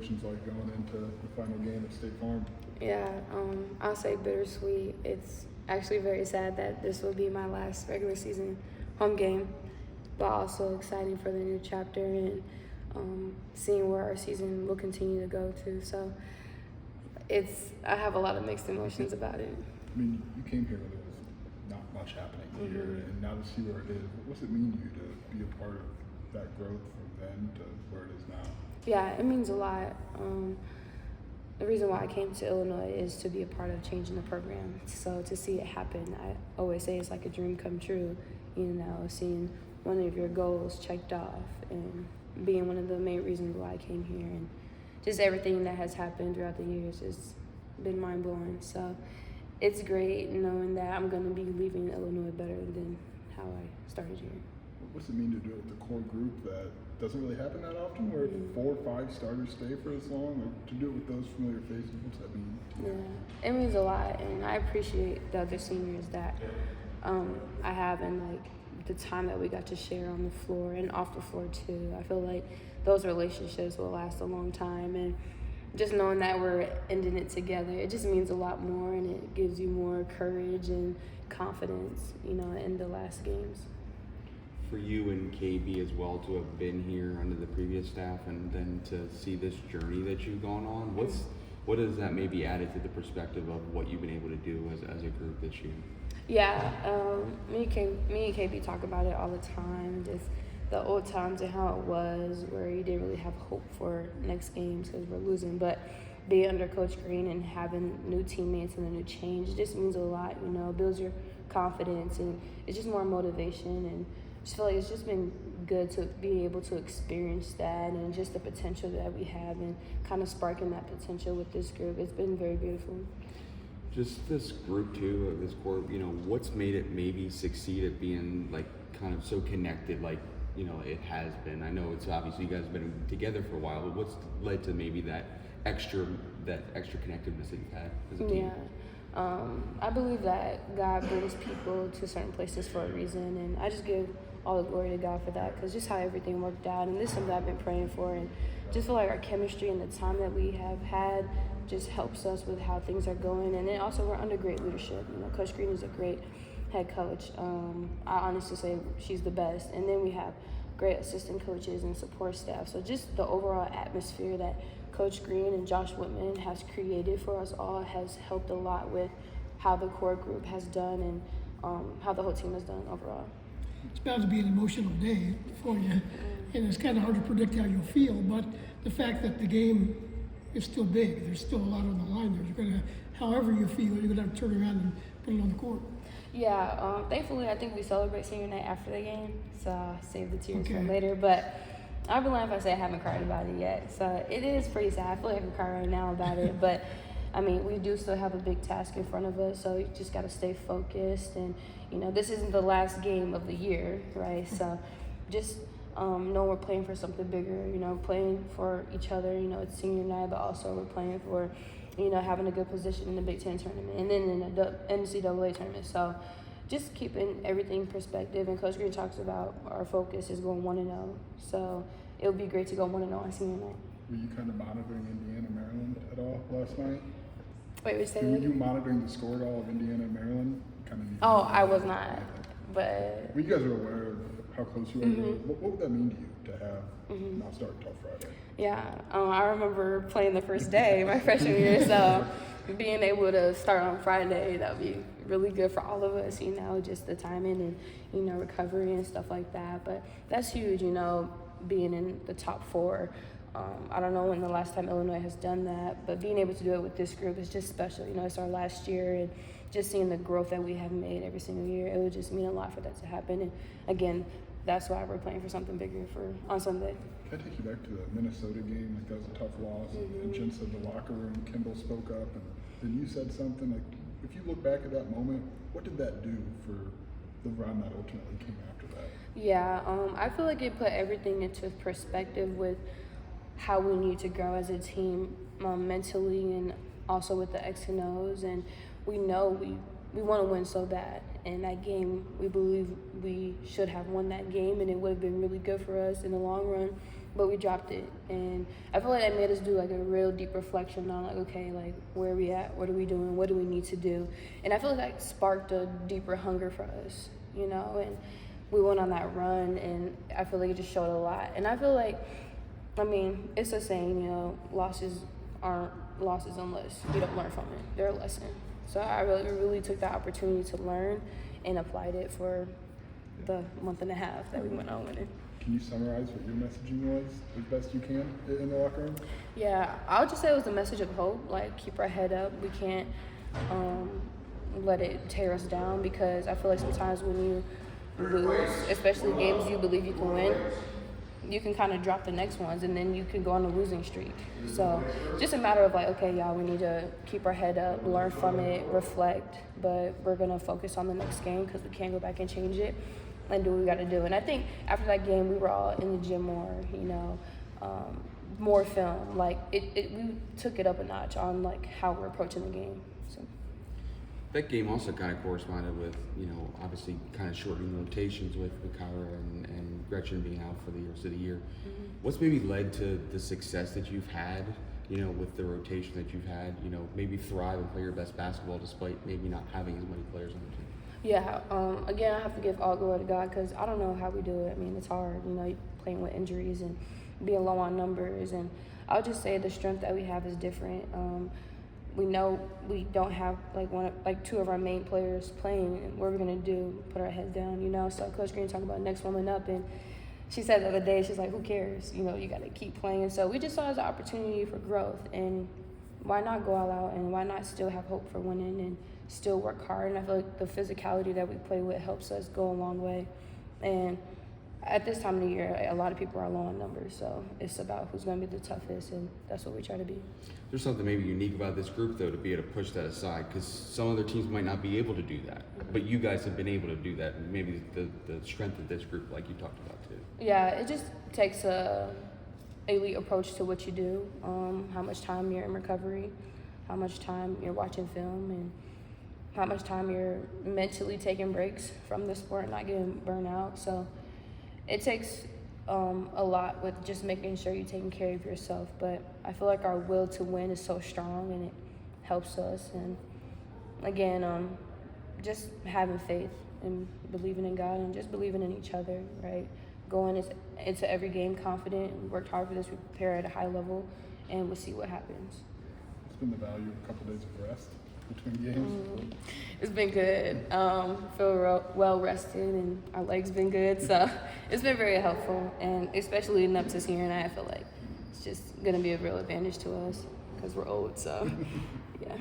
emotions like going into the final game at State Farm? Yeah, I'll say bittersweet. It's actually very sad that this will be my last regular season home game, but also exciting for the new chapter and seeing where our season will continue to go to. So I have a lot of mixed emotions about it. I mean, you came here when there was not much happening here, and now to see where it is, what's it mean to you to be a part of that growth from then to where it is now? Yeah, it means a lot. The reason why I came to Illinois is to be a part of changing the program. So to see it happen, I always say it's like a dream come true, seeing one of your goals checked off and being one of the main reasons why I came here. And just everything that has happened throughout the years has been mind-blowing. So it's great knowing that I'm going to be leaving Illinois better than how I started here. What's it mean to do it with the core group that doesn't really happen that often, where 4 or 5 starters stay for as long? Or to do it with those familiar faces, what's that mean to you? Yeah, it means a lot, and I appreciate the other seniors that I have, and like the time that we got to share on the floor and off the floor too. I feel like those relationships will last a long time, and just knowing that we're ending it together, it just means a lot more, and it gives you more courage and confidence, in the last games. For you and KB as well to have been here under the previous staff and then to see this journey that you've gone on, what has that maybe added to the perspective of what you've been able to do as a group this year? Yeah, me and KB talk about it all the time, just the old times and how it was, where you didn't really have hope for next games because we're losing, but being under Coach Green and having new teammates and a new change, it just means a lot, it builds your confidence, and it's just more motivation, and I just feel like it's just been good to be able to experience that and just the potential that we have and kind of sparking that potential with this group. It's been very beautiful. Just this group too, this core, what's made it maybe succeed at being like kind of so connected like, it has been? I know it's obviously you guys have been together for a while, but what's led to maybe that extra connectiveness that you've had as a team? Yeah. I believe that God brings people to certain places for a reason, and I just give all the glory to God for that, because just how everything worked out, and this is something I've been praying for, and just feel like our chemistry and the time that we have had just helps us with how things are going. And then also we're under great leadership. Coach Green is a great head coach. I honestly say she's the best. And then we have great assistant coaches and support staff. So just the overall atmosphere that Coach Green and Josh Whitman has created for us all has helped a lot with how the core group has done and how the whole team has done overall. It's bound to be an emotional day for you, and it's kind of hard to predict how you'll feel, but the fact that the game is still big, there's still a lot on the line there. You're going to, however you feel, you're going to have to turn around and put it on the court. Yeah, thankfully I think we celebrate senior night after the game, so I'll save the tears for later, but I'll be lying if I say I haven't cried about it yet. So it is pretty sad. I feel like I can cry right now about it, but I mean, we do still have a big task in front of us, so you just got to stay focused. And, this isn't the last game of the year, right? So just know we're playing for something bigger, playing for each other. It's senior night, but also we're playing for, having a good position in the Big Ten tournament and then in the NCAA tournament. So just keeping everything in perspective. And Coach Green talks about our focus is going 1-0. So it would be great to go 1-0 on senior night. Were you kind of monitoring Indiana, Maryland at all last night? Wait, we say Were you monitoring the score at all of Indiana and Maryland? I was not, but... Well, you guys are aware of how close you are. What would that mean to you to have not start until Friday? Yeah, I remember playing the first day my freshman year, so being able to start on Friday, that would be really good for all of us, just the timing and, recovery and stuff like that. But that's huge, being in the top 4. I don't know when the last time Illinois has done that, but being able to do it with this group is just special. It's our last year, and just seeing the growth that we have made every single year, it would just mean a lot for that to happen. And again, that's why we're playing for something bigger on Sunday. Can I take you back to the Minnesota game? Like, that was a tough loss. And Jen said the locker room, Kimball spoke up, and then you said something. Like, if you look back at that moment, what did that do for the run that ultimately came after that? Yeah, I feel like it put everything into perspective with how we need to grow as a team mentally and also with the X and O's. And we know we want to win so bad. And that game, we believe we should have won that game, and it would have been really good for us in the long run but we dropped it. And I feel like that made us do like a real deep reflection on like, okay, like where are we at? What are we doing? What do we need to do? And I feel like that sparked a deeper hunger for us, you know, and we went on that run, and I feel like it just showed a lot. And I feel like, I mean, it's a saying, you know, losses aren't losses unless you don't learn from it. They're a lesson. So I really took the opportunity to learn and applied it for the month and a half that we went on with it. Can you summarize what your messaging was as best you can in the locker room? Yeah, I would just say it was a message of hope. Like, keep our head up. We can't let it tear us down, because I feel like sometimes when you lose, especially games you believe you can win, you can kind of drop the next ones, and then you can go on a losing streak. So just a matter of like, okay, y'all, we need to keep our head up, learn from it, reflect, but we're going to focus on the next game because we can't go back and change it, and do what we got to do. And I think after that game, we were all in the gym more, you know, more film. Like, we took it up a notch on like how we're approaching the game. So. That game also kind of corresponded with, you know, obviously kind of shortening rotations with Kyra and Gretchen being out for the rest of the year. Mm-hmm. What's maybe led to the success that you've had, you know, with the rotation that you've had, you know, maybe thrive and play your best basketball despite maybe not having as many players on the team? Yeah, again, I have to give all glory to God, because I don't know how we do it. I mean, it's hard, you know, playing with injuries and being low on numbers. And I'll just say the strength that we have is different. We know we don't have like two of our main players playing, and what are we gonna do? Put our heads down, you know? So Coach Green talked about next woman up, and she said the other day, she's like, who cares? You know, you gotta keep playing. So we just saw it as an opportunity for growth, and why not go all out, and why not still have hope for winning and still work hard? And I feel like the physicality that we play with helps us go a long way. And at this time of the year, a lot of people are low on numbers, so it's about who's going to be the toughest, and that's what we try to be. There's something maybe unique about this group, though, to be able to push that aside, because some other teams might not be able to do that, but you guys have been able to do that. Maybe the strength of this group, like you talked about too. Yeah, it just takes a elite approach to what you do. How much time you're in recovery, how much time you're watching film, and how much time you're mentally taking breaks from the sport and not getting burnt out. So it takes a lot with just making sure you're taking care of yourself. But I feel like our will to win is so strong, and it helps us. And again, just having faith and believing in God and just believing in each other, right? Going into every game confident. We worked hard for this. We prepare at a high level, and we'll see what happens. What's been the value of a couple days of rest between games? It's been good. Feel well rested, and our legs been good, so it's been very helpful. And especially leading up to senior night, I feel like it's just gonna be a real advantage to us because we're old. So, yeah.